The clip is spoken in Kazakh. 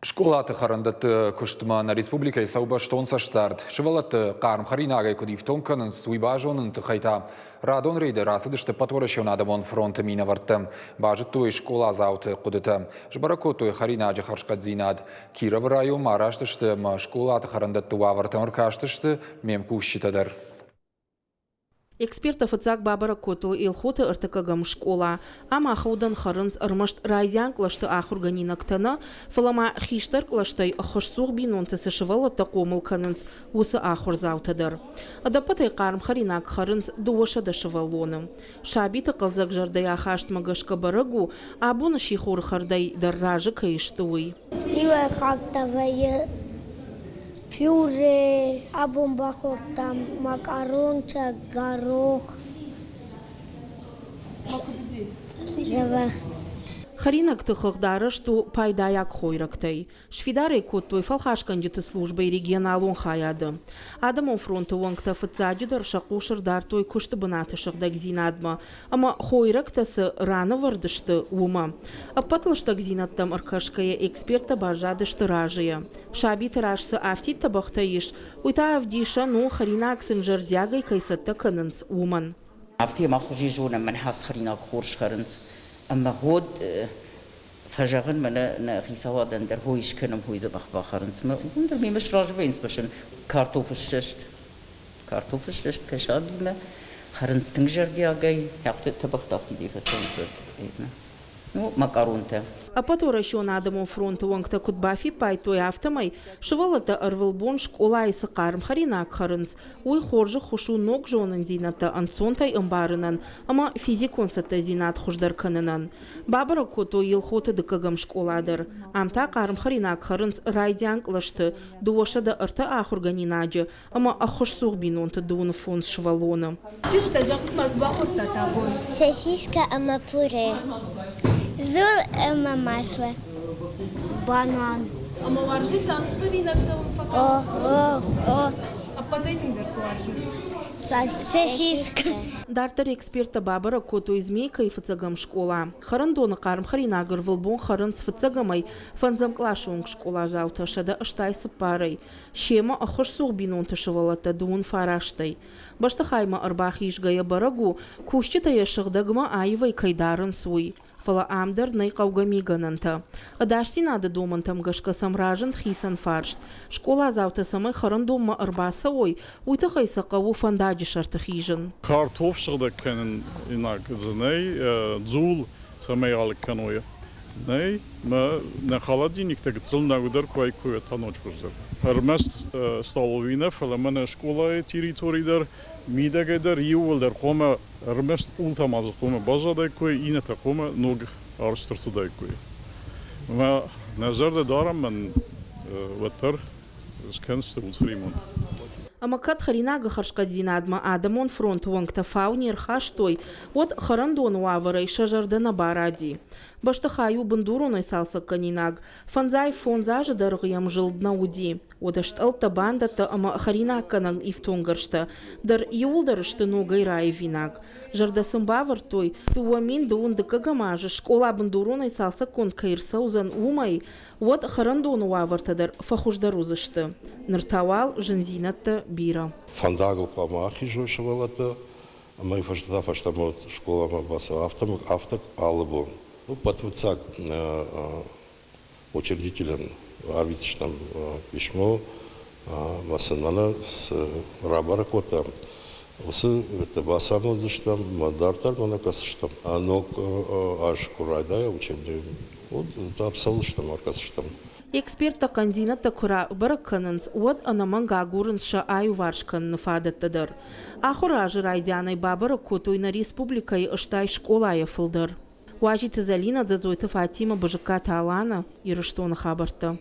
Школаты харандаты куштмана республика и сауба штонса штарт. Шевалаты қарм харинагай кудивтонканын суйбажонын тыхайта. Радон рейді расыдышты патворышын адамон фронты мина варты. Бажыт той школа зауты кудыты. Жбарако той харинаджы харшкат зинад. Киров район мараштышты школаты харандаты вавартын ркаштышты мем кущитадыр. Экспертов отцак Бабара Кото илхоты ыртыкагам школа. Ама хаудан харынц ырмышт райдян клашты ахурганина ктана, фалама хиштар клаштай ахошсух бинонты сышывала такомыл канынц усы ахур заутадар. Адапатай қарым харинак харынц дуоша дашывалоны. Шабита қалзак жардай ахашт магашка барагу, абуна шихур хардай дарражы кайыштуй. Ива хактавайы пюре, абумба хортам, макаронча, горох. Зава. Харинак тыхыгдары, что пайдаяк хойрактай. Швидары коттой фалхашканджиты службы регионалун хаяды. Адамон фронту вангта фыцаджидар шакушыр дартой кушты бынатышыгдаг зинадма. Ама хойрактасы рано вардышты ума. Апатлыштак зинаттам аркашкая эксперта бажадышты ражия. Шаби тырашсы афтит табахтаиш. Уйта авдиша ну харинак сынжардягай кайсатта канынс уман. Афти махужи жуна من حاس харинак хорш харынс. أما هود فجأة من خيسوا دندر هو يشكنم هو إذا بخارنس ما وندر مش راجبينس بشن كارتوف الششت كشاد ما خارنس تنجر دياجي حقت تبختافتي دي فسنت ну макарунте. Апатурашон адамон фронту вангта кутбафи пайтой автомай шывалата арвылбон школа исы қарым харинак харынц. Уй хоржы хушу ног жонын зината ансонтай ымбарынан, ама физиконсата зинат хуждар канынан. Бабара кото илхоты дыкагам школадыр. Амта қарым харинак харынц райдянг лашты, дуошада арта ахурганинаджы, ама ахуш бинонты дуын фон швалона. Чишта жакут мазбахурта табой. Сосиска, ама пюре. Зул, ама масло. Банан. Ама варжу танцпаринак да он факалс. О. А подайтингдер сваржу. Сосиска. Дартар эксперта Бабара Кото измейка и фацагам школа. Харандона қарым харинагыр вылбон харынц фацагамай фанзам клашуынг школа зауташада аштайсы парай. Шема ахыш соғбинон ташывалата дуын фараштай. Башта хайма арбах ишгая барагу, кушчита яшығдагма айвай кайдарын суй. Фала амдар найқаугами гананта. Адашти нады домантам гашка самражын хисан фаршт. Школа завта самай харандома арбаса ой, уйта хайса қаву фандаджи шарты хижын. Kartofschigen kennen in Akzenei, Zul, samay alkanoya. Nee, maar na холодильник так цел на удар кой таноч куздар. Hermest столовина, фаламана школа территорийдар, мидагедар, ювалдар, кома hermest ултамаз, кома базадай кой, инета кома ног арстерсадай кой. Maar nazarda daarom men water, скенст улсримон. Амакат харинага харшкадзинадма адамон фронт вангта фаунир хаштой, вот харандон уаварай шажардана баради. Баштахаю бандуруной салса канинаг, фанзай фонзажа даргиям жилдна уди. Одашт алта бандата ама харинаканаг ифтонгаршта, дар юлдаршты ногай рай винаг. Жардасым бавартой, туамин дуунды кагамажа, школа бандуруной салса кон кайрсаузан умай, вот харандон уавартадар фахуждарузышты. Нартавал жензинатта бира. Фандагу памахи жошевалата, мы фаштамот школа мабаса авток алыбон. Ну, подвыцак учредителям арбитричном письмо масанана с рабара кота. Осы это басану дыштам, мадартар манакасыштам. Анок аж курайдая учебный. Вот абсолютно маркасыштам. Эксперт тақандина тақыра баракканынс, уад анаман гагурынша аю варшкан нафадаттадыр. Ахуражы райдянай Бабара Котойна республикай ыштай школая фылдыр. Уажи Тазалина дзадзойты Фатима Бажыка Талана, ирыштоны хабарты.